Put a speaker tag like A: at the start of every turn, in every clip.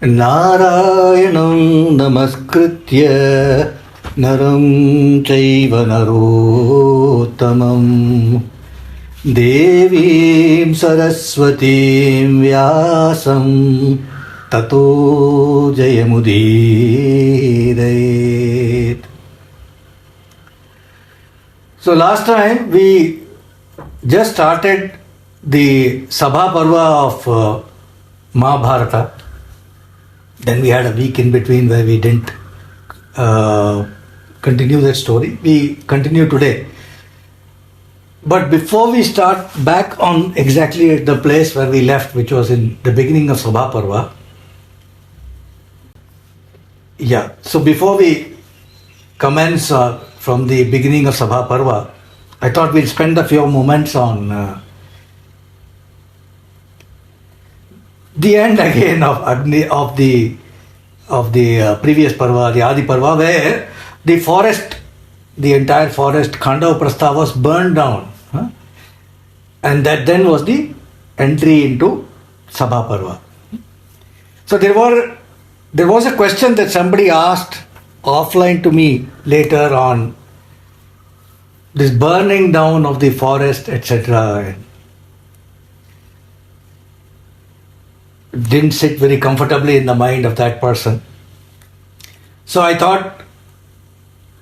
A: नारायणं नमस्कृत्य नरं चैव नरोत्तमं देवीं सरस्वतीं व्यासं ततो जयमुदीरयेत्. So last time we just started the Sabha Parva of Mahabharata. Then we had a week in between where we didn't continue that story. We continue today. But before we start back on exactly at the place where we left, which was in the beginning of Sabha Parva. So before we commence from the beginning of Sabha Parva, I thought we'll spend a few moments on the end again of Agni, of the previous Parva, the Adi Parva, where the forest, the entire forest, Khandava Prastha, was burned down. And that then was the entry into Sabha Parva. So there was a question that somebody asked offline to me later on, this burning down of the forest, etc. didn't sit very comfortably in the mind of that person. So I thought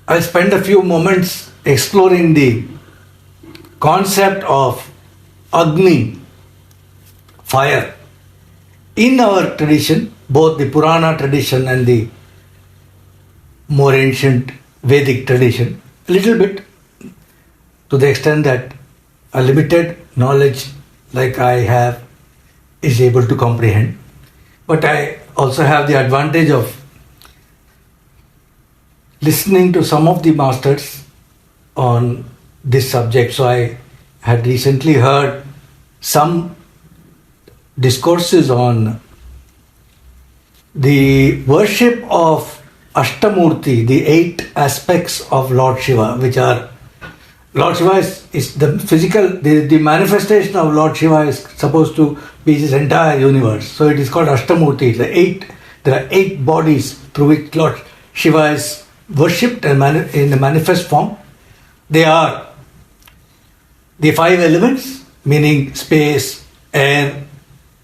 A: I'll spend a few moments exploring the concept of Agni, fire, in our tradition, both the Purana tradition and the more ancient Vedic tradition, a little bit, to the extent that a limited knowledge like I have is able to comprehend. But I also have the advantage of listening to some of the masters on this subject. So I had recently heard some discourses on the worship of Ashtamurti, the 8 aspects of Lord Shiva, which are Lord Shiva is the physical, the manifestation of Lord Shiva is supposed to be this entire universe. So it is called Ashtamurti. There are 8 bodies through which Lord Shiva is worshipped in the manifest form. They are the 5 elements, meaning space, air,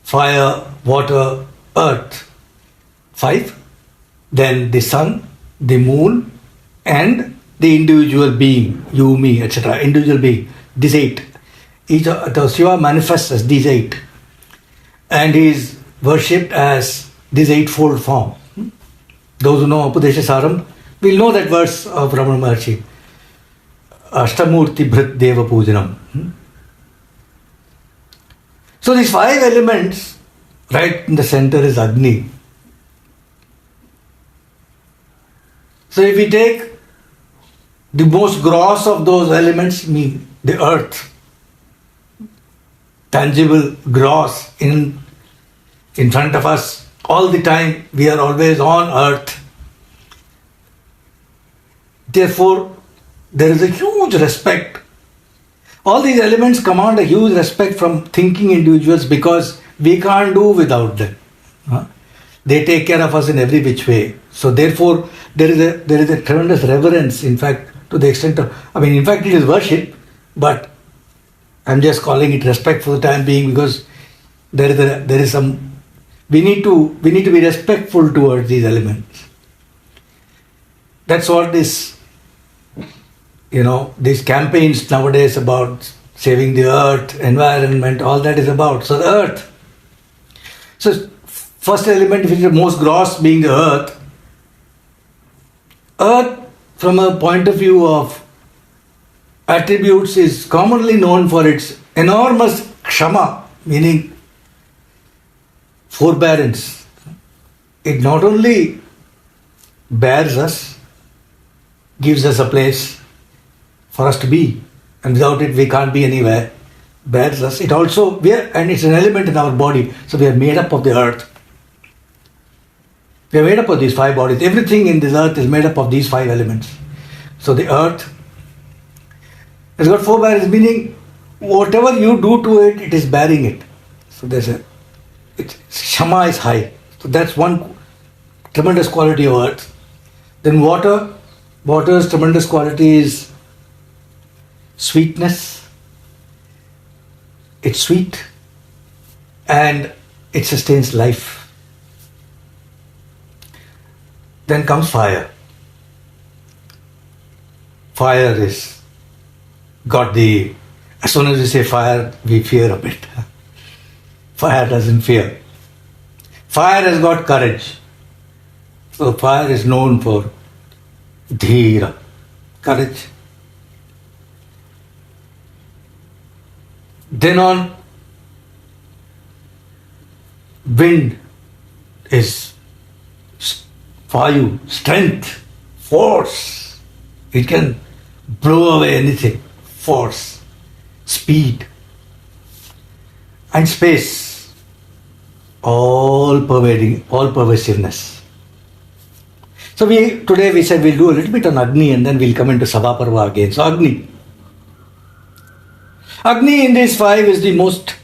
A: fire, water, earth. 5. Then the sun, the moon, and the individual being, you, me, etc. Individual being, these 8. The Shiva manifests as these 8. And he is worshipped as this 8-fold form. Those who know Upadesha Saram will know that verse of Ramana Maharshi. Ashtamurti Bhrit Deva Pujanam. So these 5 elements, right in the center is Agni. So if we take the most gross of those elements, mean the earth, tangible, gross, in front of us all the time, we are always on earth. Therefore, there is a huge respect. All these elements command a huge respect from thinking individuals because we can't do without them. They take care of us in every which way. So therefore, there is a tremendous reverence, in fact, to the extent of, in fact it is worship, but I'm just calling it respect for the time being because there is some, we need to be respectful towards these elements. That's what these campaigns nowadays about saving the earth, environment, all that is about. So the earth. So first element, which is the most gross, being the earth. Earth, from a point of view of attributes, is commonly known for its enormous kshama, meaning forbearance. It not only bears us, gives us a place for us to be, and without it we can't be anywhere, bears us. It also, and it's an element in our body, so we are made up of the earth. We are made up of these 5 bodies. Everything in this earth is made up of these 5 elements. So the earth has got forbearance, meaning whatever you do to it, it is bearing it. So Shama is high. So that's one tremendous quality of earth. Then water's tremendous quality is sweetness. It's sweet and it sustains life. Then comes fire. Fire is got the, as soon as we say fire, we fear a bit. Fire doesn't fear. Fire has got courage. So fire is known for dhira, courage. Then on, wind is vayu, strength, force. It can blow away anything. Force, speed. And space, all pervading, all pervasiveness. So today we said we'll do a little bit on Agni and then we'll come into Sabha Parva again. So Agni. Agni in these five is the most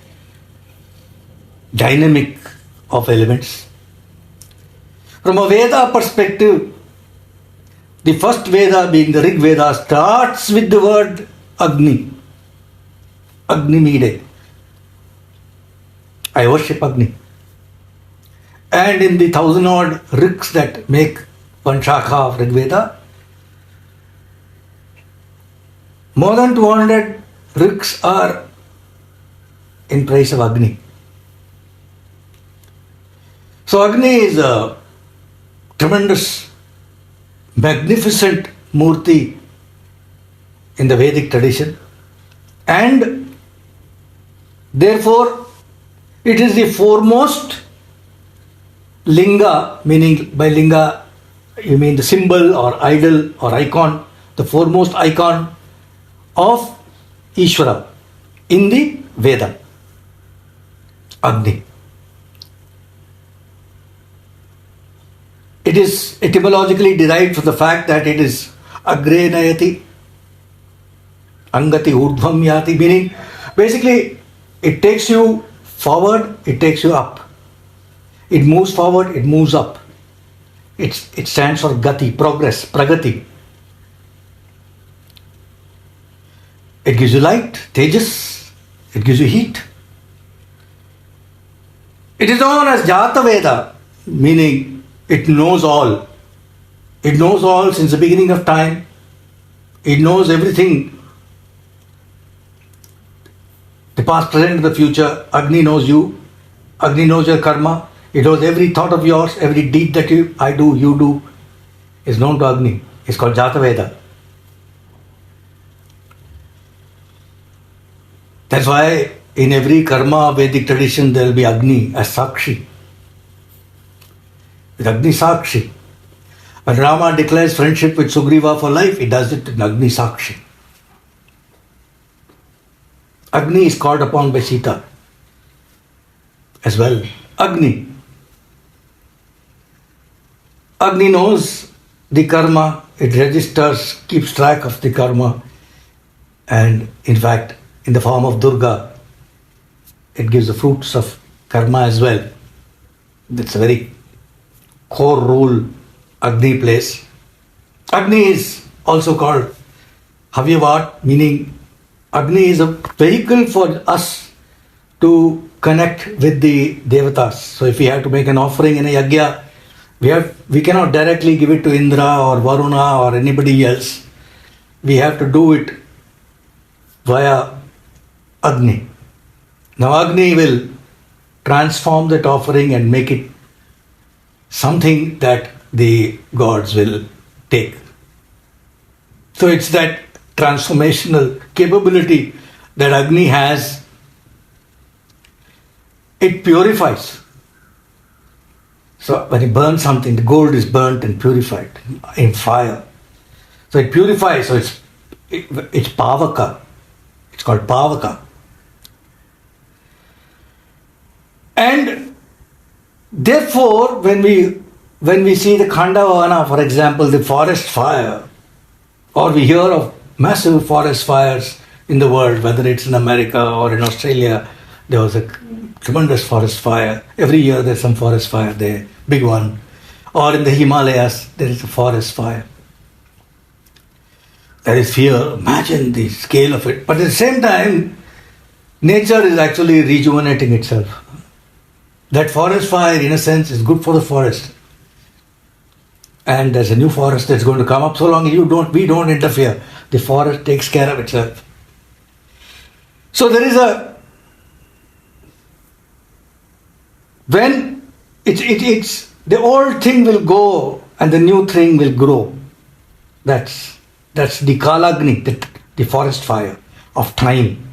A: dynamic of elements. From a Veda perspective, the first Veda, being the Rig Veda, starts with the word Agni. Agni Mide. I worship Agni. And in the 1,000 odd Rigs that make one Shakha of Rig Veda, more than 200 Rigs are in praise of Agni. So Agni is a tremendous, magnificent Murti in the Vedic tradition, and therefore it is the foremost linga, meaning by linga you mean the symbol or idol or icon, the foremost icon of Ishvara in the Veda, Agni. It is etymologically derived from the fact that it is agre nayati, angati urdhvam yati, meaning basically it takes you forward, it takes you up. It moves forward, it moves up. It stands for gati, progress, pragati. It gives you light, tejas, it gives you heat. It is known as Jata Veda, meaning it knows all. It knows all since the beginning of time. It knows everything. The past, present, and the future. Agni knows you. Agni knows your karma. It knows every thought of yours, every deed that I do, you do, is known to Agni. It's called Jata Veda. That's why in every karma Vedic tradition there will be Agni as Sakshi. With Agni Sakshi. When Rama declares friendship with Sugriva for life, he does it in Agni Sakshi. Agni is called upon by Sita as well. Agni. Agni knows the karma, it registers, keeps track of the karma, and in fact, in the form of Durga, it gives the fruits of karma as well. That's a very core role Agni plays. Agni is also called Havyavat, meaning Agni is a vehicle for us to connect with the Devatas. So if we have to make an offering in a yajna, we cannot directly give it to Indra or Varuna or anybody else. We have to do it via Agni. Now Agni will transform that offering and make it something that the gods will take. So it's that transformational capability that Agni has. It purifies. So when you burn something, the gold is burnt and purified in fire. So it purifies, so it's Pavaka. It's called Pavaka. And therefore, when we see the Khandavana, for example, the forest fire, or we hear of massive forest fires in the world, whether it's in America or in Australia, there was a tremendous forest fire. Every year there's some forest fire there, big one. Or in the Himalayas, there is a forest fire. There is fear. Imagine the scale of it. But at the same time, nature is actually rejuvenating itself. That forest fire, in a sense, is good for the forest. And there's a new forest that's going to come up. So long as we don't interfere, the forest takes care of itself. So there is when it's the old thing will go and the new thing will grow. That's the Kalagni, the forest fire of time.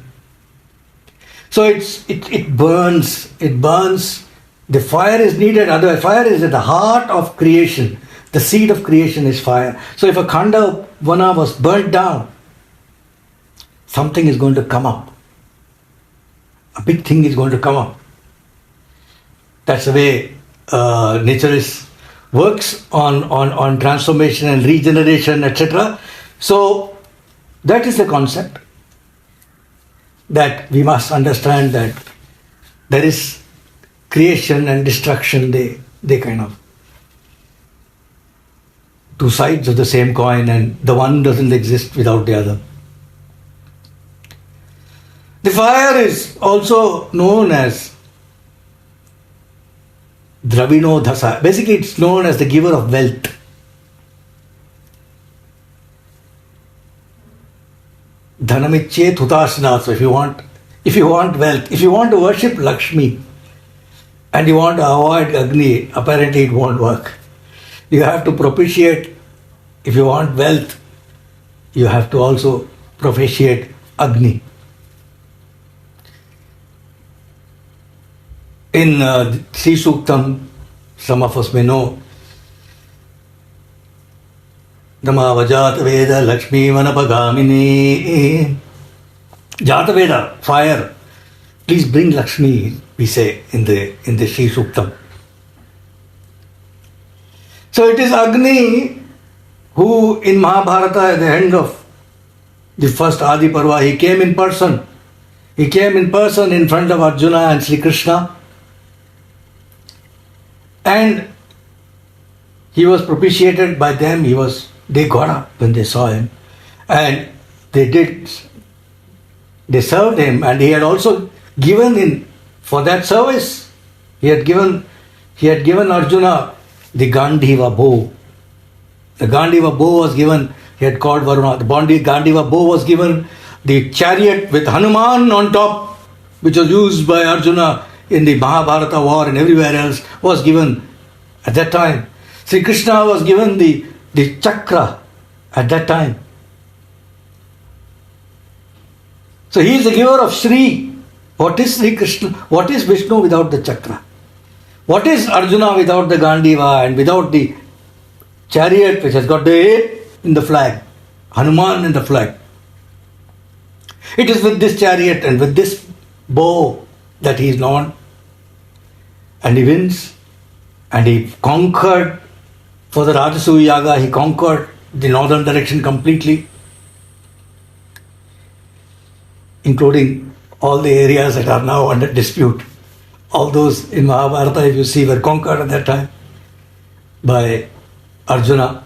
A: So it burns. The fire is needed. Otherwise, fire is at the heart of creation. The seed of creation is fire. So if a Khanda Vana was burnt down, something is going to come up. A big thing is going to come up. That's the way nature works on transformation and regeneration, etc. So that is the concept that we must understand, that there is creation and destruction. They kind of two sides of the same coin, and the one doesn't exist without the other. The fire is also known as Dravino Dhasa. Basically, it's known as the giver of wealth. Dhanamicche Thutasna. So if you want wealth, if you want to worship Lakshmi and you want to avoid Agni, apparently it won't work. You have to propitiate. If you want wealth, you have to also propitiate Agni. In Sri Suktam, some of us may know, Nama Vajat Veda Lakshmi Vanapagamini. Jata Veda, fire. Please bring Lakshmi, we say in the Sri Suktam. So it is Agni who in Mahabharata at the end of the first Adi Parva, he came in person. He came in person in front of Arjuna and Sri Krishna. And he was propitiated by them. They got up when they saw him. And they served him, and he had also given in for that service. He had given Arjuna the Gandiva bow. The Gandiva bow was given, he had called Varuna. The Gandiva bow was given, the chariot with Hanuman on top, which was used by Arjuna in the Mahabharata war and everywhere else, was given at that time. Sri Krishna was given the chakra at that time. So he is the giver of Sri. What is Sri Krishna? What is Vishnu without the chakra? What is Arjuna without the Gandiva and without the chariot which has got the 8 in the flag, Hanuman in the flag? It is with this chariot and with this bow that he is known, and he wins, and he conquered for the Rajasuya Yaga. He conquered the northern direction completely, including all the areas that are now under dispute. All those in Mahabharata, if you see, were conquered at that time by Arjuna.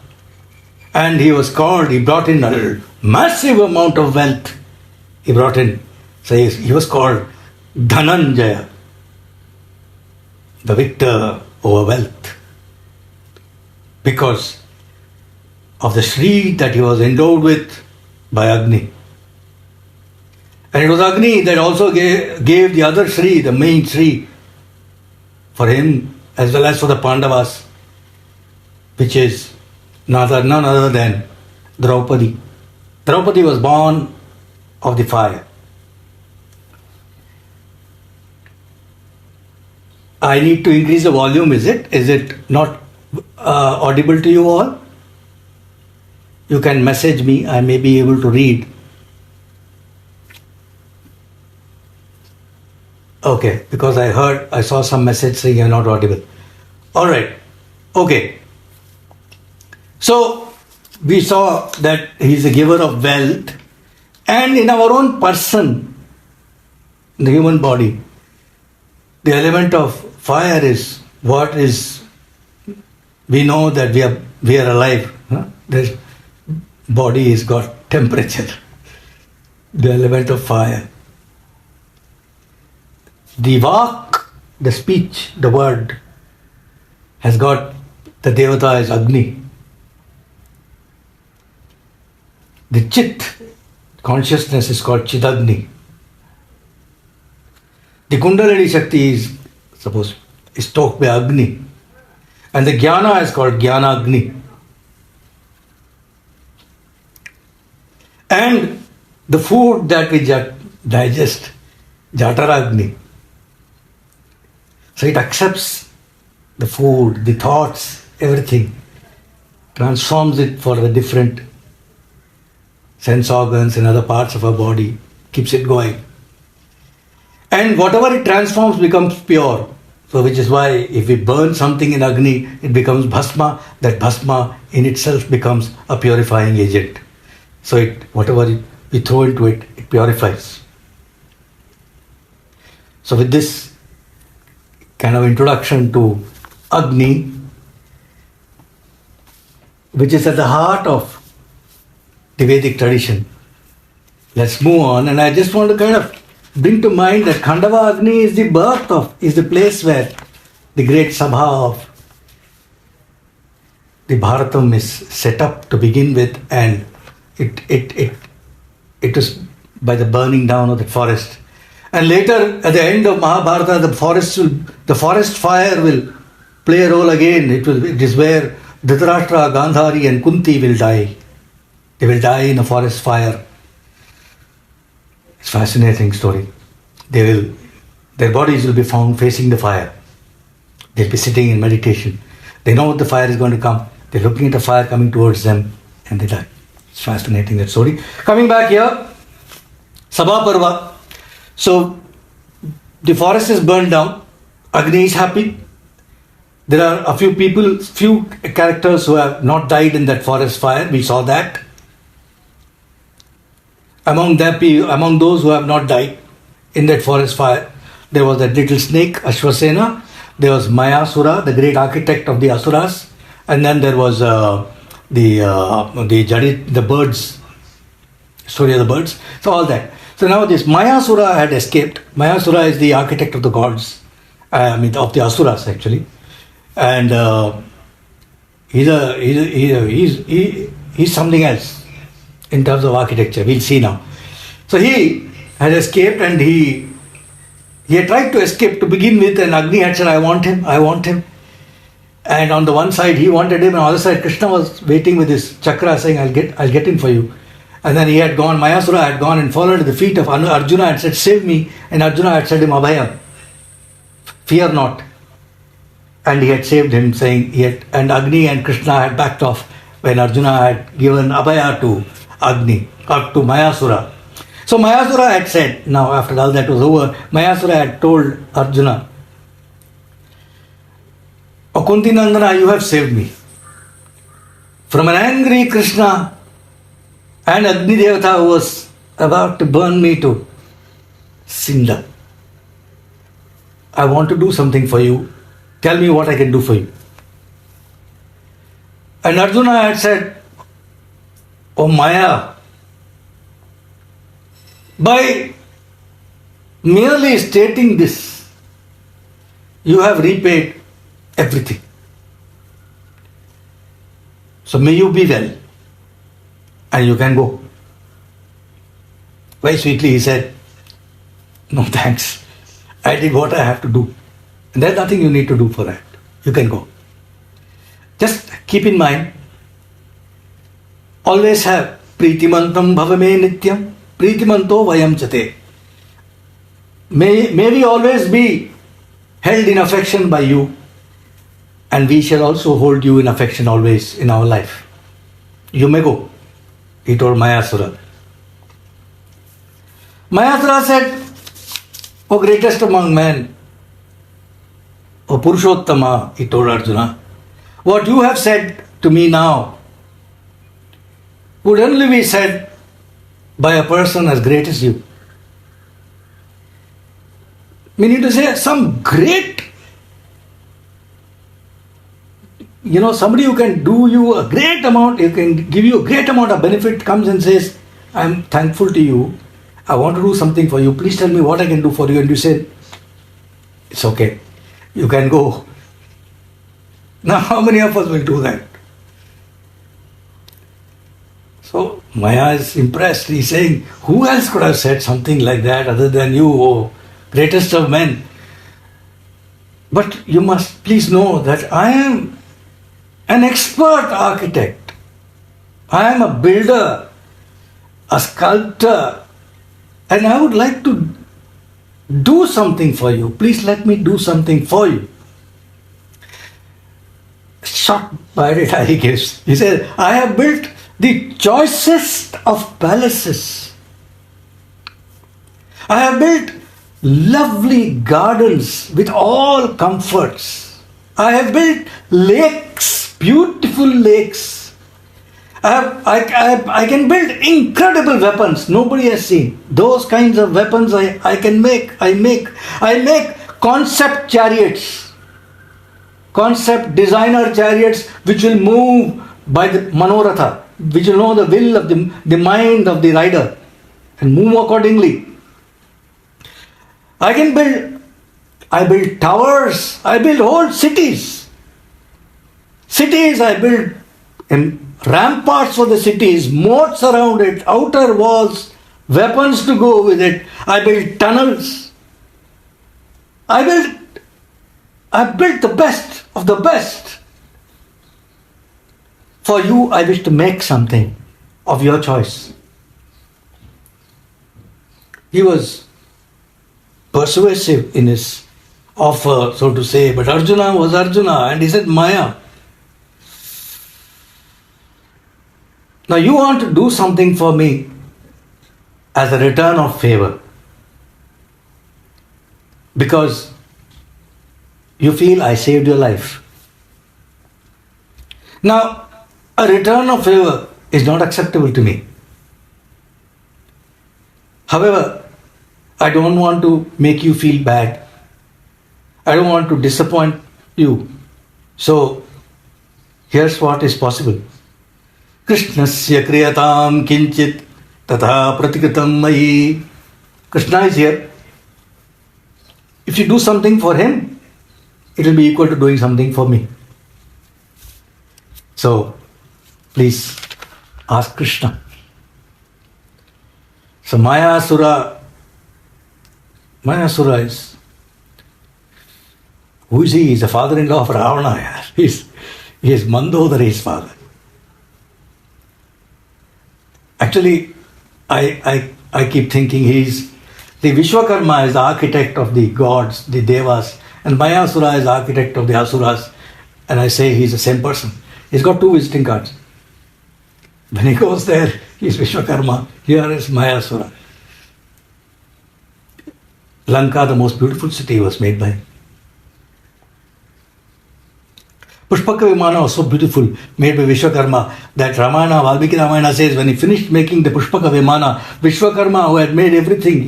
A: And he brought in a massive amount of wealth. He brought in. So he was called Dhananjaya, the victor over wealth, because of the Sri that he was endowed with by Agni. And it was Agni that also gave the other Sri, the main Sri, for him as well as for the Pandavas, which is none other than Draupadi. Draupadi was born of the fire. I need to increase the volume, is it? Is it not audible to you all? You can message me, I may be able to read. Okay, because I saw some message saying you're not audible. Alright, okay. So, we saw that he's a giver of wealth, and in our own person, in the human body, The element of fire is what is, we know that we are alive. The body has got temperature. The element of fire. The vak, the speech, the word, has got, the devata is Agni. The chit, consciousness, is called Chidagni. The Kundalini Shakti is stoked by Agni. And the Jnana is called Jnana Agni. And the food that we digest, Jatara Agni. So it accepts the food, the thoughts, everything, transforms it for the different sense organs and other parts of our body, keeps it going. And whatever it transforms becomes pure. So which is why if we burn something in Agni, it becomes Bhasma. That Bhasma in itself becomes a purifying agent. So whatever we throw into it, it purifies. So with this kind of introduction to Agni, which is at the heart of the Vedic tradition, let's move on. And I just want to kind of bring to mind that Khandava Agni is the place where the great Sabha of the Bharatam is set up to begin with, and it was by the burning down of the forest. And later, at the end of Mahabharata, the forest fire will play a role again. It is where Dhritarashtra, Gandhari and Kunti will die. They will die in a forest fire. It's a fascinating story. Their bodies will be found facing the fire. They'll be sitting in meditation. They know the fire is going to come. They're looking at the fire coming towards them, and they die. It's fascinating, that story. Coming back here, Sabha Parva. So, the forest is burned down. Agni is happy. There are a few characters who have not died in that forest fire. We saw that. Among those who have not died in that forest fire, there was that little snake, Ashwasena. There was Mayasura, the great architect of the Asuras. And then there was the birds, story of the birds. So all that. So now this Mayasura had escaped. Mayasura is the architect of the gods, of the Asuras actually. And he's something else in terms of architecture. We'll see now. So he had escaped, and he had tried to escape to begin with, and Agni had said, I want him. And on the one side he wanted him, and on the other side Krishna was waiting with his chakra saying, I'll get him for you. And then Mayasura had gone and fallen at the feet of Arjuna and said, save me. And Arjuna had said him, Abhaya, fear not. And he had saved him, and Agni and Krishna had backed off when Arjuna had given Abhaya to Agni, or to Mayasura. So Mayasura had said, now after all that was over, Mayasura had told Arjuna, O Kunti Nandana, you have saved me from an angry Krishna and Agni Devata who was about to burn me to cinder. I want to do something for you. Tell me what I can do for you. And Arjuna had said, O Maya, by merely stating this, you have repaid everything. So may you be well, and you can go. Very sweetly he said, no thanks, I did what I have to do. And there's nothing you need to do for that. You can go. Just keep in mind, always have Pritimantam bhavame nityam, Pritimanto vayam chate. May we always be held in affection by you, and we shall also hold you in affection always in our life. You may go, he told Mayasura. Mayasura said, O greatest among men, O Purushottama, he told Arjuna, what you have said to me now would only be said by a person as great as you. Meaning to say, some great, somebody who can do you a great amount, who can give you a great amount of benefit, comes and says, I'm thankful to you. I want to do something for you. Please tell me what I can do for you. And you say, it's okay. You can go. Now, how many of us will do that? So, Maya is impressed. He's saying, who else could have said something like that other than you, oh, greatest of men? But you must please know that I am an expert architect. I am a builder, a sculptor, and I would like to do something for you. Please let me do something for you. Shocked by it, he gives. He says, I have built the choicest of palaces. I have built lovely gardens with all comforts. I have built lakes, beautiful lakes. I can build incredible weapons nobody has seen. Those kinds of weapons I can make. I make concept chariots, concept designer chariots which will move by the manoratha, which will know the will of the mind of the rider and move accordingly. I build towers, I build whole cities. I build ramparts for the cities, moats around it, outer walls, weapons to go with it. I build tunnels. I built the best of the best. For you, I wish to make something of your choice. He was persuasive in his offer, so to say, but Arjuna was Arjuna, and he said, Maya, now you want to do something for me as a return of favor because you feel I saved your life. Now, a return of favor is not acceptable to me. However, I don't want to make you feel bad. I don't want to disappoint you. So, here's what is possible. Krishnasya kriyatam kinchit tatha pratikritam mayi. Krishna is here. If you do something for him, it will be equal to doing something for me. So, please ask Krishna. So Mayasura is, who is he? He is the father-in-law of Ravana. He is Mandodari's father. Actually, I keep thinking the Vishwakarma is the architect of the gods, the devas, and Mayasura is the architect of the asuras. And I say he's the same person. He's got two visiting cards. When he goes there, he's Vishwakarma. Here is Mayasura. Lanka, the most beautiful city, was made by him. Pushpaka Vimana was so beautiful, made by Vishwakarma, that Valmiki Ramayana says when he finished making the Pushpaka Vimana, Vishwakarma, who had made everything,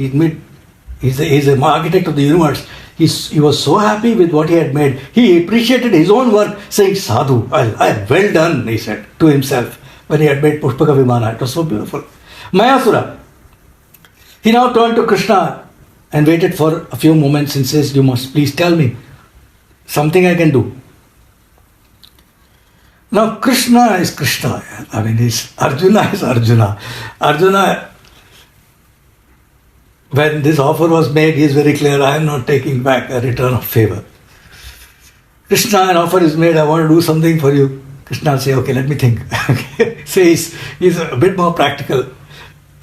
A: he's an architect of the universe, he was so happy with what he had made. He appreciated his own work, saying, Sadhu, well done, he said to himself, when he had made Pushpaka Vimana. It was so beautiful. Mayasura, he now turned to Krishna and waited for a few moments and says, you must please tell me something I can do. Now Krishna is Krishna. Arjuna is Arjuna. Arjuna, when this offer was made, he is very clear, I am not taking back a return of favor. Krishna, an offer is made, I want to do something for you. Krishna will say, okay, let me think. So he's a bit more practical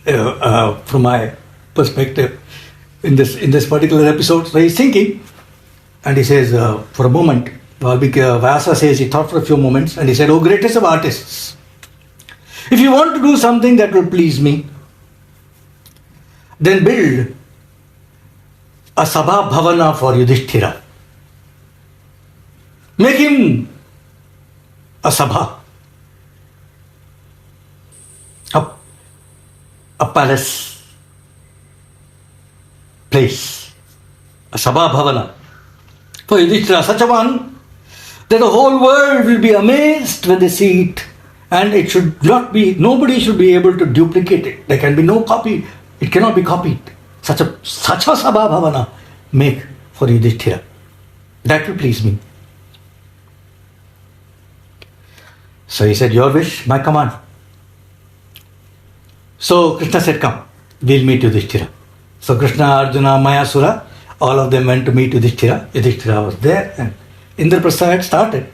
A: from my perspective in this particular episode. So he's thinking, and he says, for a moment, Vyasa says he thought for a few moments, and he said, oh, greatest of artists, if you want to do something that will please me, then build a Sabha Bhavana for Yudhishthira. Make him a Sabha, a palace place, a Sabha Bhavana for Yudhishthira, such a one that the whole world will be amazed when they see it, and it should not be, nobody should be able to duplicate it. There can be no copy, it cannot be copied. Such a Sabha Bhavana make for Yudhishthira. That will please me. So he said, your wish, my command. So Krishna said, come, we'll meet Yudhishthira. So Krishna, Arjuna, Mayasura, all of them went to meet Yudhishthira. Yudhishthira was there and Indraprastha had started.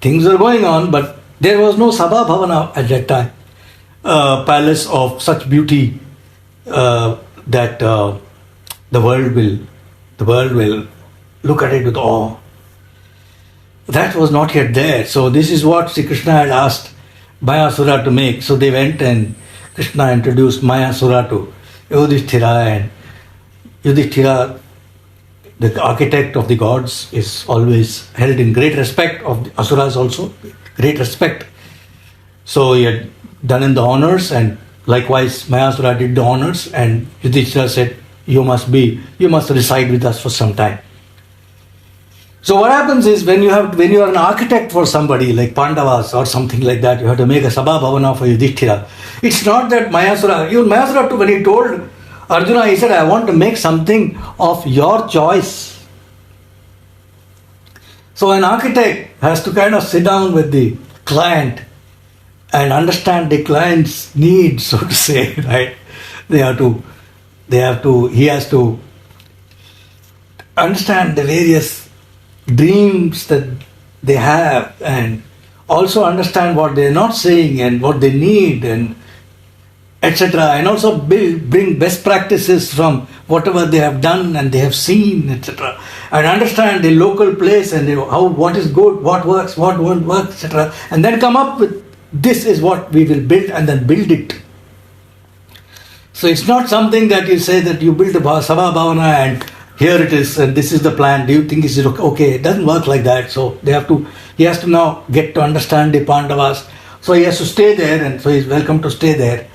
A: Things were going on, but there was no Sabha Bhavana at that time. A palace of such beauty that the world will look at it with awe. That was not yet there. So this is what Sri Krishna had asked Mayasura to make. So they went and Krishna introduced Mayasura to Yudhishthira, and Yudhishthira, the architect of the gods, is always held in great respect, of the Asuras also, great respect. So he had done in the honors, and likewise Mayasura did the honors, and Yudhishthira said, you must reside with us for some time. So what happens is when you are an architect for somebody like Pandavas or something like that, you have to make a Sabha Bhavana for Yudhishthira. It's not that Mayasura, even Mayasura too, when he told Arjuna, he said, I want to make something of your choice. So an architect has to kind of sit down with the client and understand the client's needs, so to say, right? He has to understand the various dreams that they have, and also understand what they're not saying and what they need, and etc. And also bring best practices from whatever they have done and they have seen, etc. And understand the local place and what is good, what works, what won't work, etc. And then come up with, this is what we will build, and then build it. So it's not something that you say that you build a Sabha Bhavana and here it is, and this is the plan. Do you think this is okay? It doesn't work like that. So he has to now get to understand the Pandavas. So he has to stay there, and so he's welcome to stay there.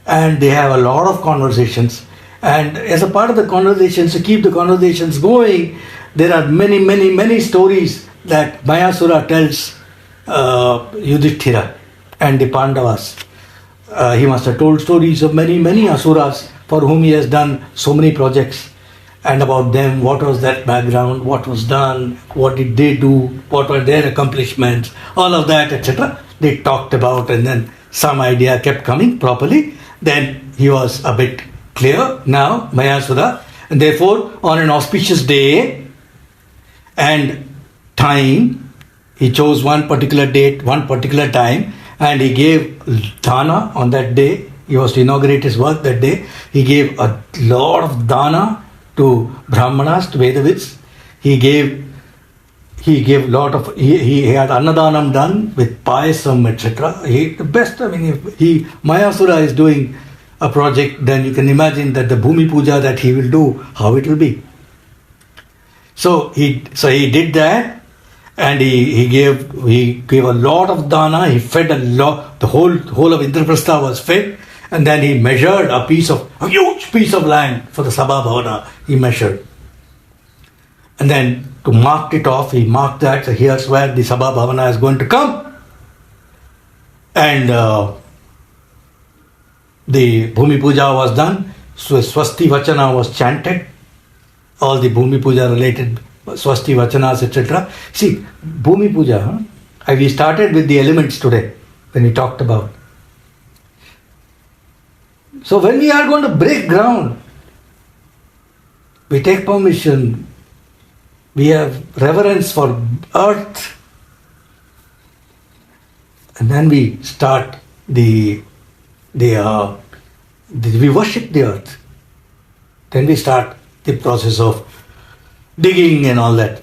A: And they have a lot of conversations. And as a part of the conversations, to keep the conversations going, there are many, many, many stories that Mayasura tells Yudhishthira and the Pandavas. He must have told stories of many, many Asuras for whom he has done so many projects. And about them, what was that background, what was done, what did they do, what were their accomplishments, all of that, etc. They talked about, and then some idea kept coming properly. Then he was a bit clear now, Mayasura. And therefore, on an auspicious day and time, he chose one particular date, one particular time, and he gave dana on that day. He was to inaugurate his work that day. He gave a lot of dana to Brahmanas, to Vedavids. He had Annadanam done with payasam, etc. The best, Mayasura is doing a project, then you can imagine that the Bhumi Puja that he will do, how it will be. So he did that, and he gave a lot of dana. He fed a lot. The whole of Indraprastha was fed. And then he measured a huge piece of land for the Sabha Bhavana. He measured. And then to mark it off, he marked that. So here's where the Sabha Bhavana is going to come. And the Bhumi Puja was done. So Swasti Vachana was chanted. All the Bhumi Puja related Swasti Vachanas, etc. See, Bhumi Puja, we started with the elements today when we talked about. So when we are going to break ground, we take permission, we have reverence for earth, and then we start we worship the earth. Then we start the process of digging and all that.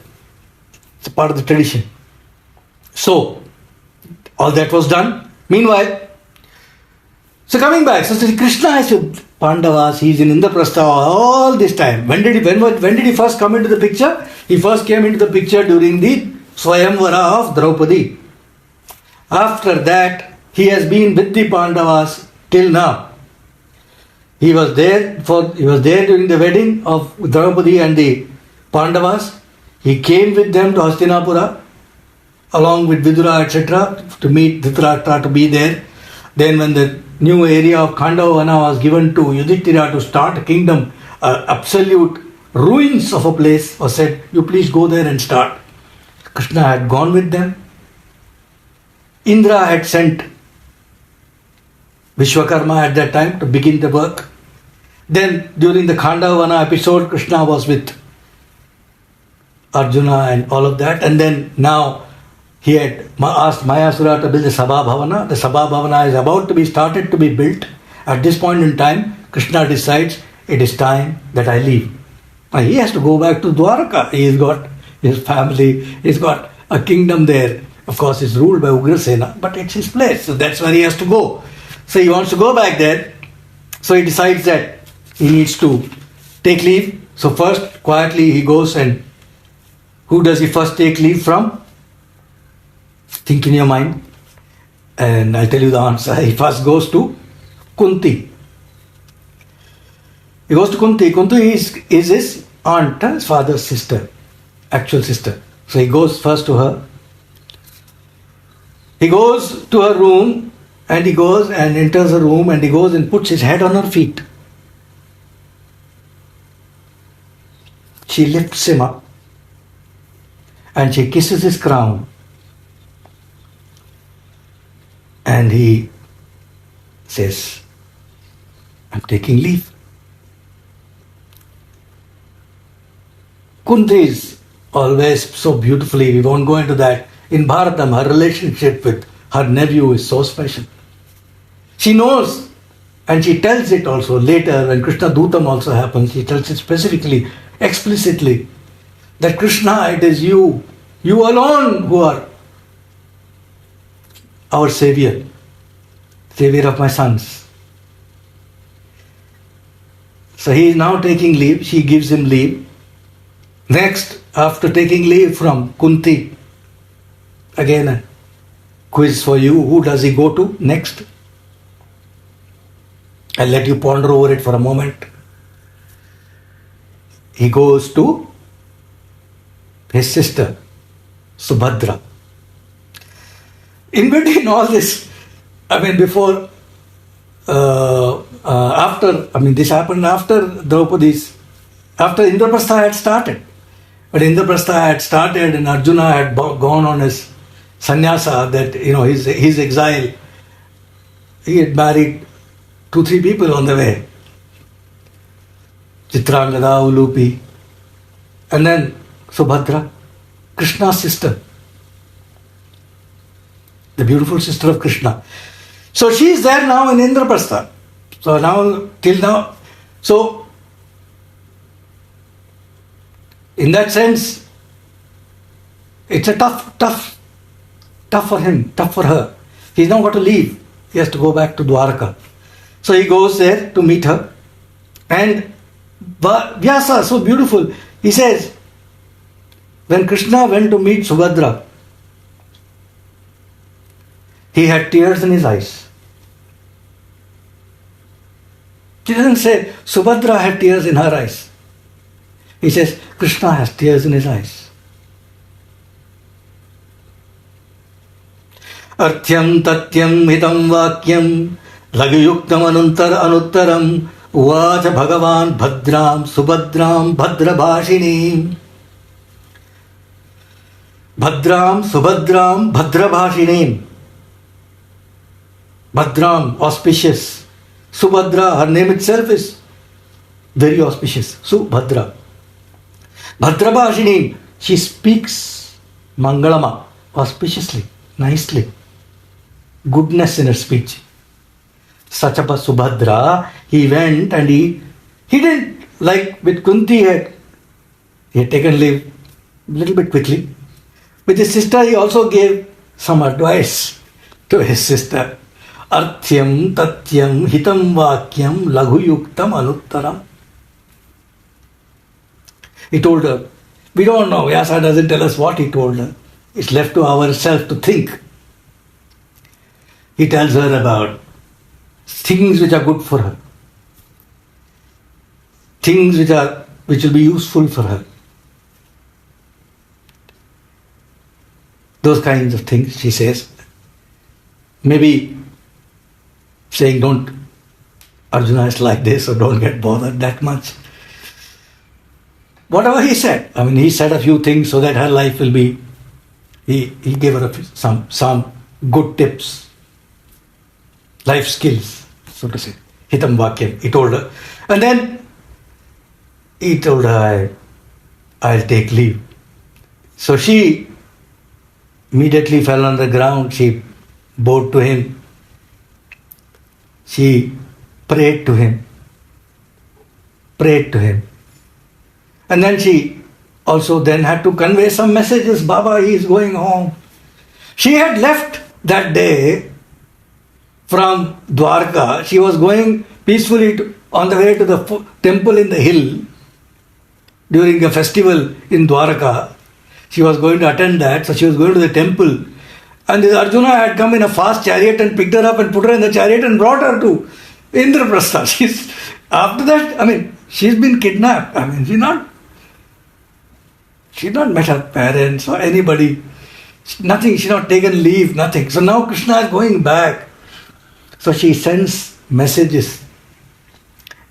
A: It's a part of the tradition. So all that was done. Meanwhile, so coming back, so Krishna is with Pandavas, he is in Indraprastha all this time. When did he first come into the picture? He first came into the picture during the Swayamvara of Draupadi. After that, he has been with the Pandavas till now. He was there during the wedding of Draupadi and the Pandavas. He came with them to Hastinapura along with Vidura, etc., to meet Dhritarashtra, to be there. Then when the new area of Khandavana was given to Yudhishthira to start a kingdom, absolute ruins of a place, was said, you please go there and start. Krishna had gone with them. Indra had sent Vishwakarma at that time to begin the work. Then during the Khandavana episode, Krishna was with Arjuna and all of that. And then now he had asked Mayasura to build the Sabha Bhavana. The Sabha Bhavana is about to be started to be built. At this point in time, Krishna decides it is time that I leave. Now he has to go back to Dwaraka. He has got his family, he's got a kingdom there. Of course, it's ruled by Ugrasena, but it's his place. So that's where he has to go. So he wants to go back there. So he decides that he needs to take leave. So first, quietly he goes, and who does he first take leave from? Think in your mind, and I'll tell you the answer. He first goes to Kunti. He goes to Kunti. Kunti is his aunt, his father's sister, actual sister. So he goes first to her. He goes to her room, and he goes and enters her room, and he goes and puts his head on her feet. She lifts him up, and she kisses his crown. And he says, I'm taking leave. Kunti is always so beautifully, we won't go into that. In Bharatam, her relationship with her nephew is so special. She knows, and she tells it also later when Krishna Dutam also happens. She tells it specifically, explicitly, that Krishna, it is you alone who are our savior of my sons. So he is now taking leave. She gives him leave. Next, after taking leave from Kunti, again a quiz for you. Who does he go to next? I'll let you ponder over it for a moment. He goes to his sister, Subhadra. In between all this, before, this happened after Draupadi's, after Indraprastha had started. But Indraprastha had started and Arjuna had gone on his sannyasa, that, his exile. He had married 2-3 people on the way. Chitrangada, Ulupi, and then Subhadra, Krishna's sister, the beautiful sister of Krishna. So she is there now in Indraprastha. So now, till now, so in that sense, it's a tough for him, tough for her. He's now got to leave. He has to go back to Dwaraka. So he goes there to meet her. And Vyasa, so beautiful, he says, when Krishna went to meet Subhadra, he had tears in his eyes. He doesn't say Subhadra had tears in her eyes. He says Krishna has tears in his eyes. Arthyam tatyam hitam vakyam lagayuktam anuttaram uvacha bhagavan bhadram subhadram bhadrabhashinim. Bhadram subhadram bhadrabhashinim. Bhadram, auspicious. Subhadra, her name itself is very auspicious. Subhadra. Bhadrabhashinim, she speaks Mangalama, auspiciously, nicely. Goodness in her speech. Sachapa Subhadra, he went and he didn't, like with Kunti, he had taken leave a little bit quickly. With his sister, he also gave some advice to his sister. Arthyam tatyam hitam vakyam laghuyuktam anuttaram. He told her, we don't know, Vyasa doesn't tell us what he told her. It's left to ourselves to think. He tells her about things which are good for her, things which will be useful for her. Those kinds of things she says. Maybe saying don't, Arjuna is like this, so don't get bothered that much. Whatever he said, he said a few things so that her life will be, he gave her some good tips, life skills, so to say. Hitam Vakyam, he told her. And then he told her, I'll take leave. So she immediately fell on the ground. She bowed to him. She prayed to him. And then she also then had to convey some messages. Baba, he is going home. She had left that day from Dwarka. She was going peacefully on the way to the temple in the hill during a festival in Dwarka. She was going to attend that, so she was going to the temple. And this Arjuna had come in a fast chariot and picked her up and put her in the chariot and brought her to Indraprastha. After that, she's been kidnapped. She's not met her parents or anybody. Nothing. She's not taken leave, nothing. So now Krishna is going back. So she sends messages,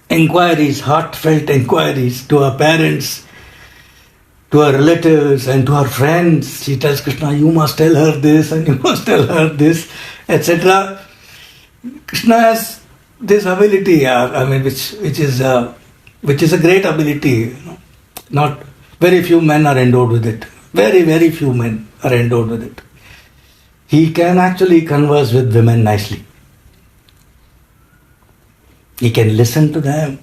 A: inquiries, heartfelt inquiries to her parents, to her relatives and to her friends. She tells Krishna, you must tell her this and you must tell her this, etc. Krishna has this ability, which is a great ability. Not very few men are endowed with it. Very, very few men are endowed with it. He can actually converse with women nicely. He can listen to them.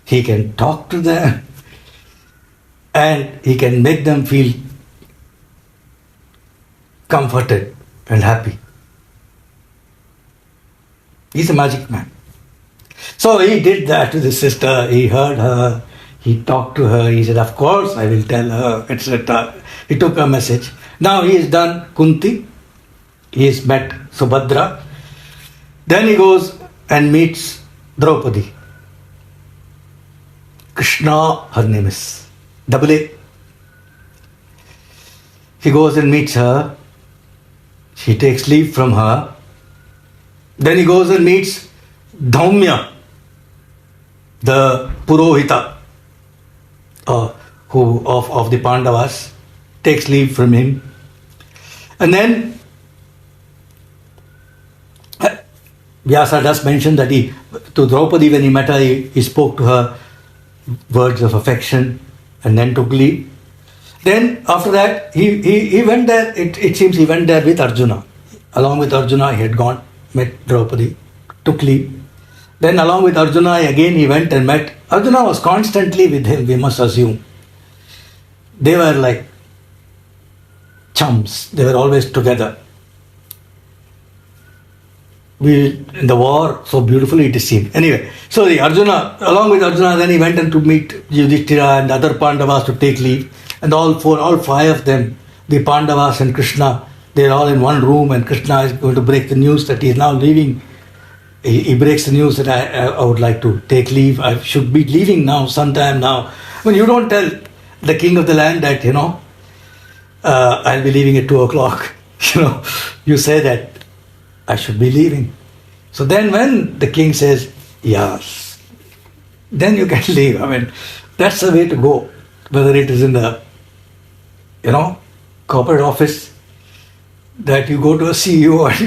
A: He can talk to them. And he can make them feel comforted and happy. He's a magic man. So he did that to the sister. He heard her. He talked to her. He said, of course, I will tell her, etc. He took her message. Now he has done Kunti. He has met Subhadra. Then he goes and meets Draupadi. Krishna, her name is. Double A. He goes and meets her. She takes leave from her. Then he goes and meets Dhaumya, the Purohita of the Pandavas, takes leave from him. And then Vyasa does mention that to Draupadi, when he met her, he spoke to her words of affection and then took leave. Then after that, he went there, it seems he went there with Arjuna. Along with Arjuna, he had gone, met Draupadi, took leave. Then along with Arjuna, again he went and met. Arjuna was constantly with him, we must assume. They were like chums. They were always together. In the war, so beautifully it is seen. Anyway, so along with Arjuna, then he went and to meet Yudhishthira and other Pandavas to take leave. And all five of them, the Pandavas and Krishna, they're all in one room, and Krishna is going to break the news that he is now leaving. He breaks the news that I would like to take leave. I should be leaving now, sometime now. When you don't tell the king of the land that, I'll be leaving at 2 o'clock. You say that I should be leaving. So then when the king says, yes, then you can leave. That's the way to go. Whether it is in the, corporate office, that you go to a CEO and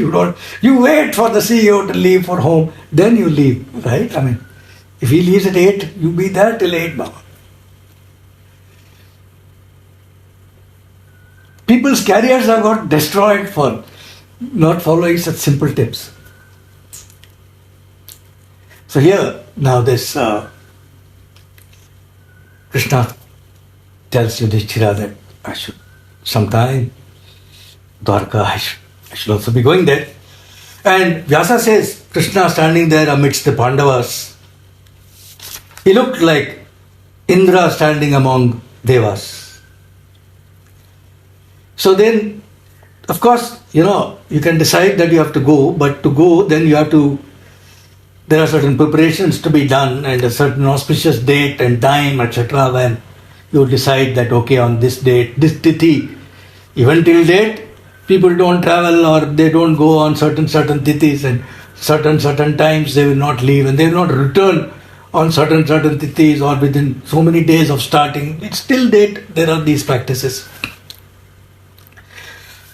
A: you wait for the CEO to leave for home, then you leave, right? If he leaves at 8, you be there till 8, Baba. People's careers have got destroyed for not following such simple tips. So here, now this Krishna tells Yudhishthira that I should sometime Dwarka, I should also be going there. And Vyasa says, Krishna standing there amidst the Pandavas, he looked like Indra standing among Devas. So then, of course, you can decide that you have to go, but to go, then there are certain preparations to be done and a certain auspicious date and time, etc. when you decide that, okay, on this date, this tithi, Even till date, people don't travel or they don't go on certain tithis, and certain times they will not leave and they will not return on certain tithis or within so many days of starting. It's till date there are these practices.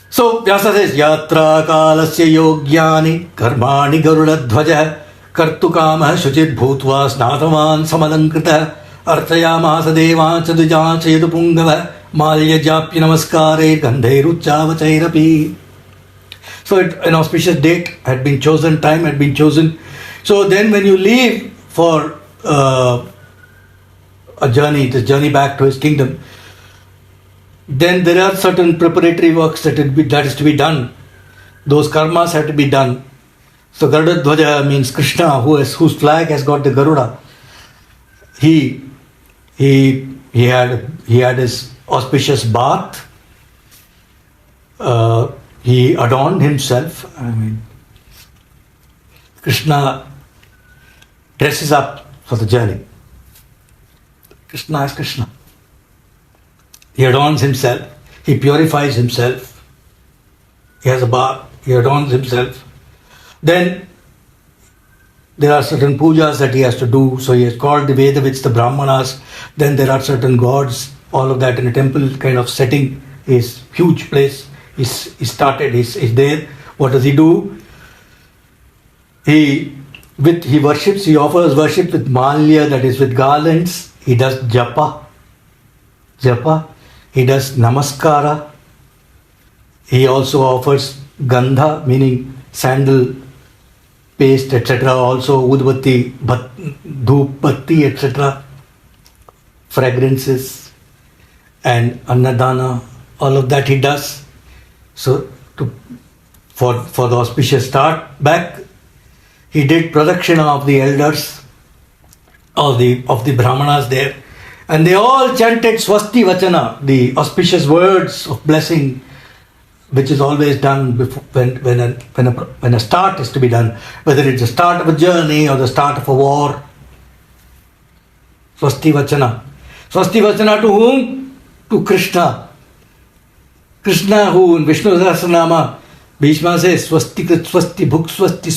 A: So Vyasa says, Yatra kalasya yogyani karmani garuda dhvaja kartukama shuchit bhutva snatavan samalankrita archayamasa devancha dujancha yadupungava malya japya namaskare gandhairuchavachairapi. So an auspicious date had been chosen, time had been chosen. So then when you leave for a journey, the journey back to his kingdom, then there are certain preparatory works that is to be done. Those karmas have to be done. So Garuda Dhwaja means Krishna, whose flag has got the Garuda. He had his auspicious bath. He adorned himself. Krishna dresses up for the journey. Krishna is Krishna. He adorns himself. He purifies himself. He has a bath. He adorns himself. Then there are certain pujas that he has to do. So he has called the Vedavids, the Brahmanas. Then there are certain gods. All of that in a temple kind of setting. Is huge place. He's there. What does he do? He worships. He offers worship with malya, that is with garlands. He does japa. He does namaskara. He also offers gandha, meaning sandal paste, etc. Also udbatti, dhoop batti, etc. Fragrances and annadana. All of that he does. So for the auspicious start back, he did pradakshina of the elders, of the brahmanas there. And they all chanted Swasti Vachana, the auspicious words of blessing, which is always done before, when a start is to be done, whether it's the start of a journey or the start of a war. Swasti Vachana. Swasti Vachana to whom? To Krishna. Krishna, who in Vishnu Sahasranama, Bhishma says, Swasti Krit Swasti Bhuk Swasti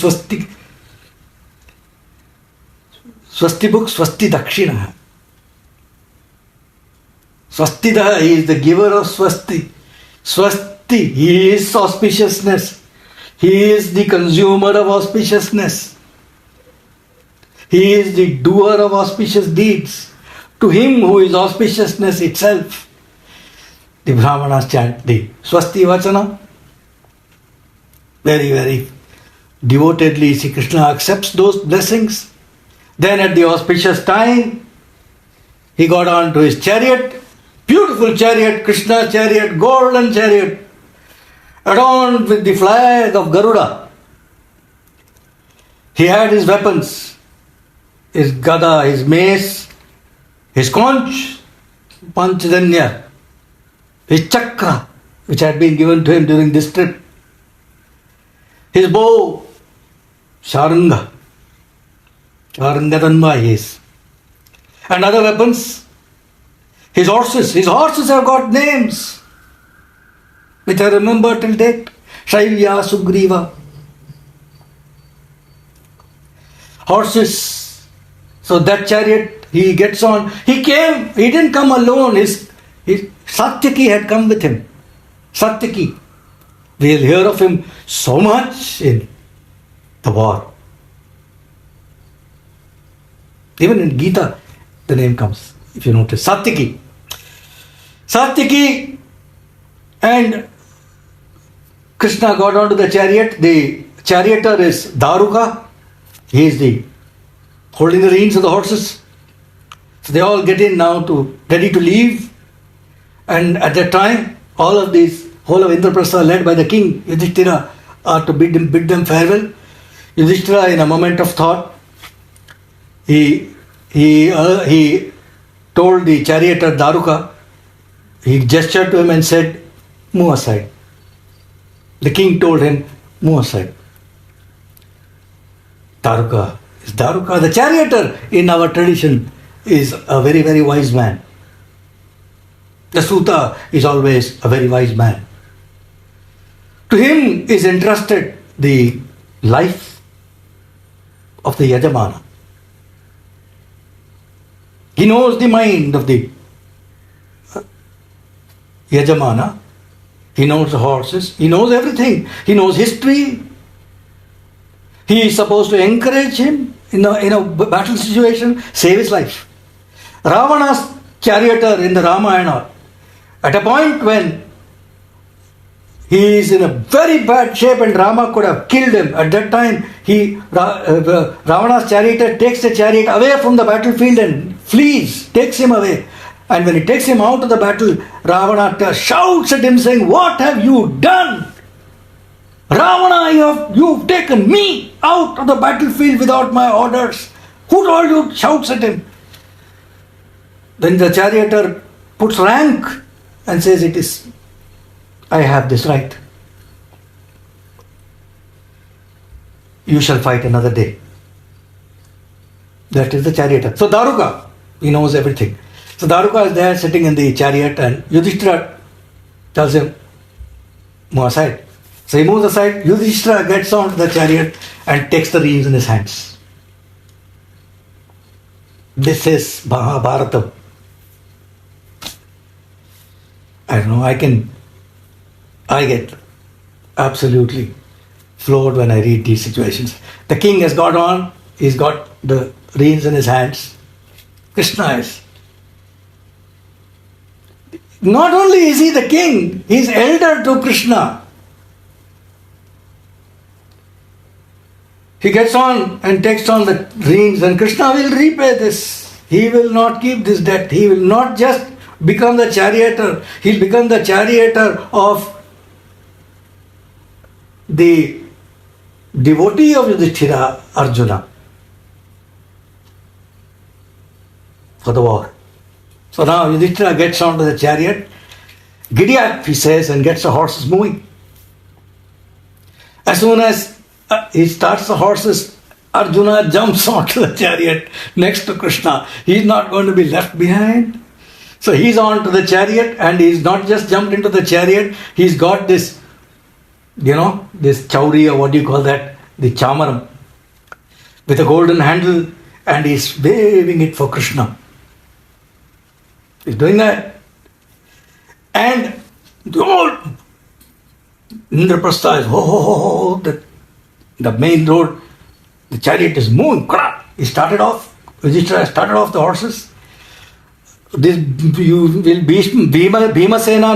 A: Swasti Bhuk Swasti Dakshina. Swastida, he is the giver of Swasti. Swasti, he is auspiciousness. He is the consumer of auspiciousness. He is the doer of auspicious deeds. To him who is auspiciousness itself, the Brahmanas chant the Swasti Vachana. Very, very devotedly, Sri Krishna accepts those blessings. Then at the auspicious time, he got on to his chariot. Beautiful chariot, Krishna chariot, golden chariot, adorned with the flag of Garuda. He had his weapons, his gada, his mace, his conch, panchadanya, his chakra, which had been given to him during this trip, his bow, Sharanga Tanma he is, and other weapons. His horses have got names, which I remember till date. Shailya, Sugriva. Horses. So that chariot he gets on. He didn't come alone. His Satyaki had come with him. Satyaki. We'll hear of him so much in the war. Even in Gita, the name comes, if you notice. Satyaki and Krishna got onto the chariot. The charioteer is Daruka. He is holding the reins of the horses. So they all get in now ready to leave. And at that time, whole of Indraprastha led by the king Yudhishthira are to bid them farewell. Yudhishthira, in a moment of thought, he told the charioteer Daruka, he gestured to him and said, "Move aside." The king told him, "Move aside." Daruka, the charioteer in our tradition, is a very, very wise man. The Suta is always a very wise man. To him is entrusted the life of the Yajamana. He knows the mind of the Yajamana. He knows the horses. He knows everything. He knows history. He is supposed to encourage him in a battle situation, save his life. Ravana's charioteer in the Ramayana, at a point when he is in a very bad shape and Rama could have killed him, at that time Ravana's charioteer takes the chariot away from the battlefield and flees, takes him away. And when he takes him out of the battle, Ravana shouts at him saying, "What have you done? Ravana, you've taken me out of the battlefield without my orders. Who told you?" Shouts at him. Then the charioteer puts rank and says, "I have this right. You shall fight another day." That is the charioteer. So Daruka, he knows everything. So Daruka is there sitting in the chariot and Yudhishthira tells him, "Move aside." So he moves aside. Yudhishthira gets onto the chariot and takes the reins in his hands. This is Mahabharata. I don't know, I get absolutely floored when I read these situations. The king has got on, he's got the reins in his hands. Krishna is. Not only is he the king, he's elder to Krishna. He gets on and takes on the reins, and Krishna will repay this. He will not keep this debt. He will not just become the charioteer. He'll become the charioteer of the devotee of Yudhishthira, Arjuna, for the war. So now Yudhishthira gets onto the chariot, giddy up, he says, and gets the horses moving. As soon as he starts the horses, Arjuna jumps onto the chariot next to Krishna. He's not going to be left behind. So he's on to the chariot, and he's not just jumped into the chariot, he's got this, this chauri, or what do you call that, the chamaram, with a golden handle, and he's waving it for Krishna. He's doing that. And the whole Indraprastha is, the main road, the chariot is moving. He started off, Yudhishthira started off the horses. Bhimasena,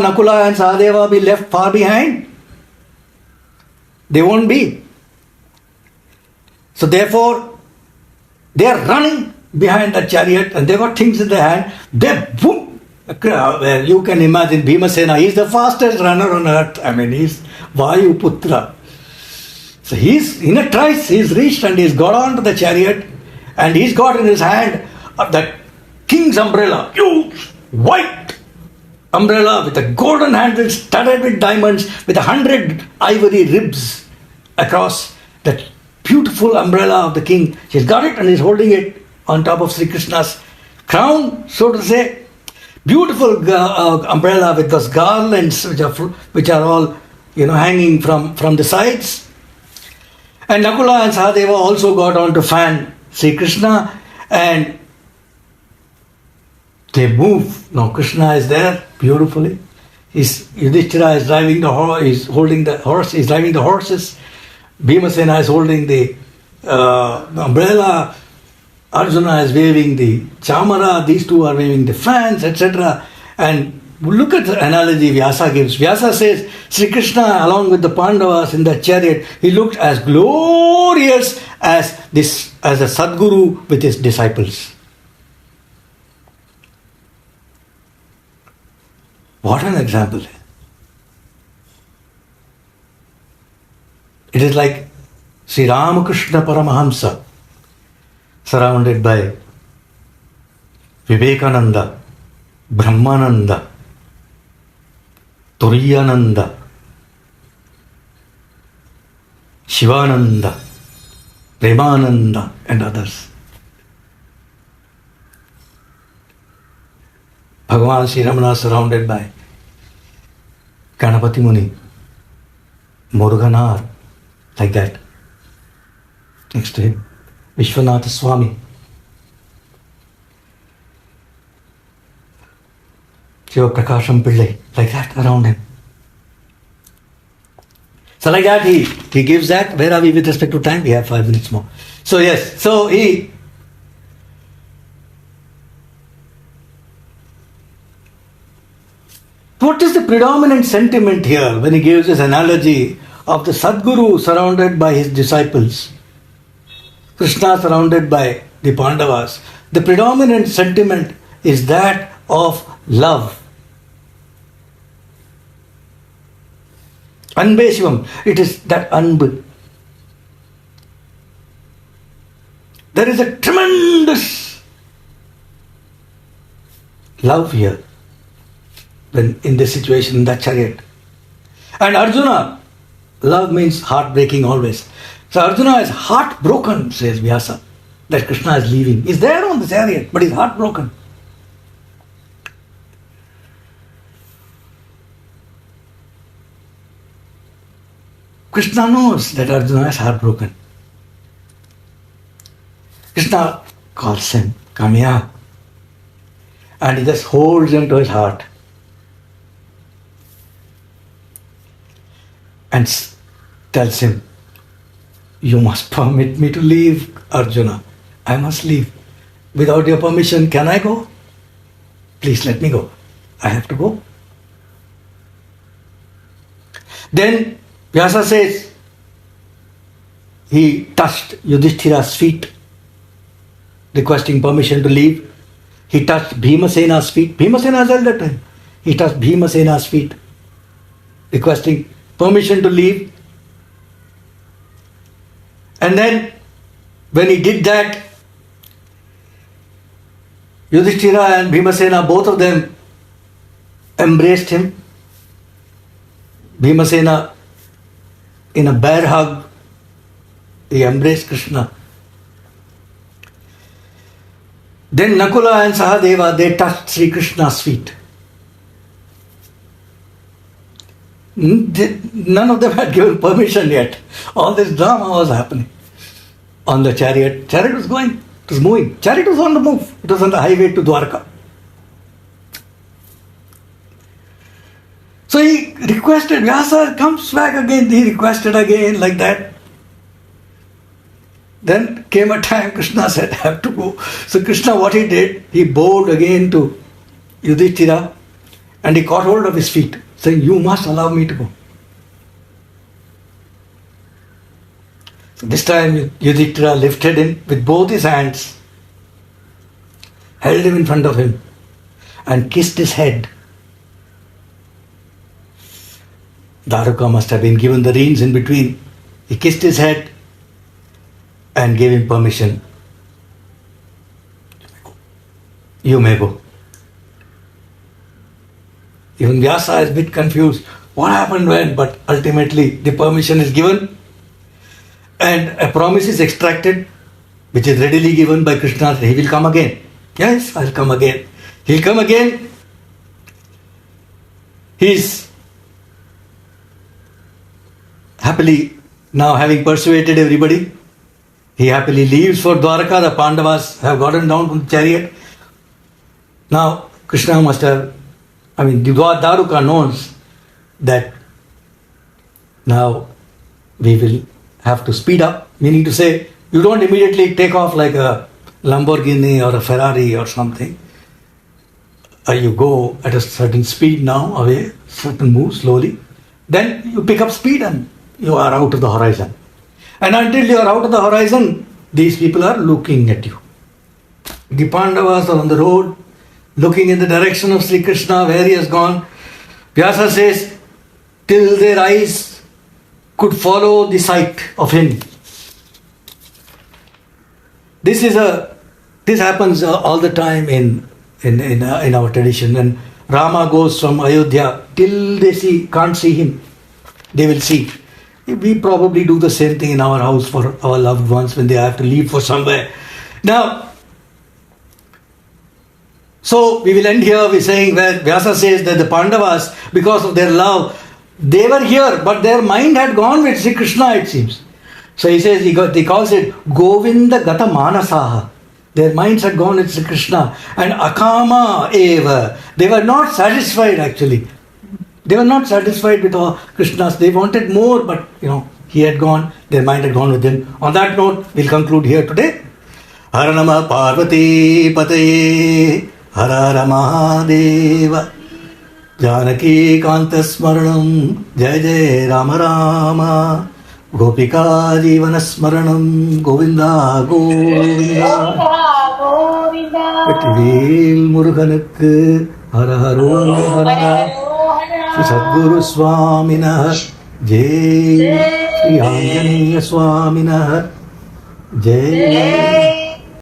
A: Nakula and Sahadeva be left far behind? They won't be. So therefore, they are running behind the chariot and they got things in their hand. They boom! Well, you can imagine Bhimasena, he's the fastest runner on earth. He's Vayu Putra. So he's in a trice, he's reached and he's got onto the chariot and he's got in his hand that king's umbrella, huge white umbrella with a golden handle studded with diamonds, with 100 ivory ribs across that beautiful umbrella of the king. He's got it and he's holding it on top of Sri Krishna's crown, so to say. Beautiful umbrella with those garlands which are all hanging from the sides. And Nakula and Sahadeva also got on to fan Sri Krishna, and they move. Now Krishna is there beautifully. Yudhishthira is driving the horse, he's holding the horse, he's driving the horses. Bhimasena is holding the umbrella. Arjuna is waving the chamara. These two are waving the fans, etc. And look at the analogy Vyasa gives. Vyasa says, Sri Krishna along with the Pandavas in the chariot, he looked as glorious as a Sadguru with his disciples. What an example. It is like Sri Ramakrishna Paramahamsa surrounded by Vivekananda, Brahmananda, Turiyananda, Shivananda, Premananda and others. Bhagavan Sri Ramana surrounded by Ganapati Muni, Muruganar, like that. Next to him, Vishwanatha Swami. Shiva Prakasham Pillai, like that around him. So like that he gives that. Where are we with respect to time? We have 5 minutes more. So yes, so what is the predominant sentiment here when he gives this analogy of the Sadguru surrounded by his disciples, Krishna surrounded by the Pandavas? The predominant sentiment is that of love. Anbe Shivam, it is that Anbu. There is a tremendous love here when in this situation, in that chariot. And Arjuna, love means heartbreaking always. So Arjuna is heartbroken, says Vyasa, that Krishna is leaving. He's there on the chariot, but he's heartbroken. Krishna knows that Arjuna is heartbroken. Krishna calls him, come here. And he just holds him to his heart. And tells him, you must permit me to leave, Arjuna. I must leave. Without your permission, can I go? Please let me go. I have to go. Then Vyasa says, he touched Yudhishthira's feet, requesting permission to leave. He touched Bhimasena's feet. Bhimasena is elder to him. He touched Bhimasena's feet, requesting permission to leave. And then, when he did that, Yudhishthira and Bhimasena, both of them embraced him. Bhimasena, in a bear hug, he embraced Krishna. Then Nakula and Sahadeva, they touched Sri Krishna's feet. None of them had given permission yet. All this drama was happening on the chariot. Chariot was going, it was moving. Chariot was on the move. It was on the highway to Dwarka. So he requested, Vyasa comes back again. He requested again like that. Then came a time Krishna said, I have to go. So Krishna, what he did, he bowed again to Yudhishthira and he caught hold of his feet, saying, you must allow me to go. So this time Yudhishthira lifted him with both his hands, held him in front of him and kissed his head. Daruka must have been given the reins in between. He kissed his head and gave him permission. You may go. Even Vyasa is a bit confused. What happened when? But ultimately the permission is given and a promise is extracted, which is readily given by Krishna. He will come again. Yes, I'll come again. He'll come again. He's happily, now having persuaded everybody, he happily leaves for Dwarka. The Pandavas have gotten down from the chariot. Now Krishna must have, Daruka knows that now we will have to speed up. Meaning to say, you don't immediately take off like a Lamborghini or a Ferrari or something. You go at a certain speed now, away, certain move slowly. Then you pick up speed and you are out of the horizon. And until you are out of the horizon, these people are looking at you. The Pandavas are on the road, looking in the direction of Sri Krishna, where he has gone. Vyasa says, till their eyes could follow the sight of him. This happens all the time in our tradition. When Rama goes from Ayodhya, till they can't see him, they will see. We probably do the same thing in our house for our loved ones when they have to leave for somewhere. Now, so we will end here with saying where Vyasa says that the Pandavas, because of their love, They were here, but their mind had gone with Sri Krishna, it seems. So he says, he calls it Govinda Gata Manasaha. Their minds had gone with Sri Krishna. And Akama Eva. They were not satisfied actually. They were not satisfied with all Krishna's. They wanted more, but he had gone, their mind had gone with him. On that note, we'll conclude here today. Hara Nama Parvati Pataye Hara Mahadeva Janaki Kanta Smaranam Jai Jai Rama Rama Gopika Jivana Smaranam Govinda Govinda Vetrivil Muruganukku Hara Haro Hara Sri Sadguru Swaminah Jai Sri Anjaneya Swaminah Jai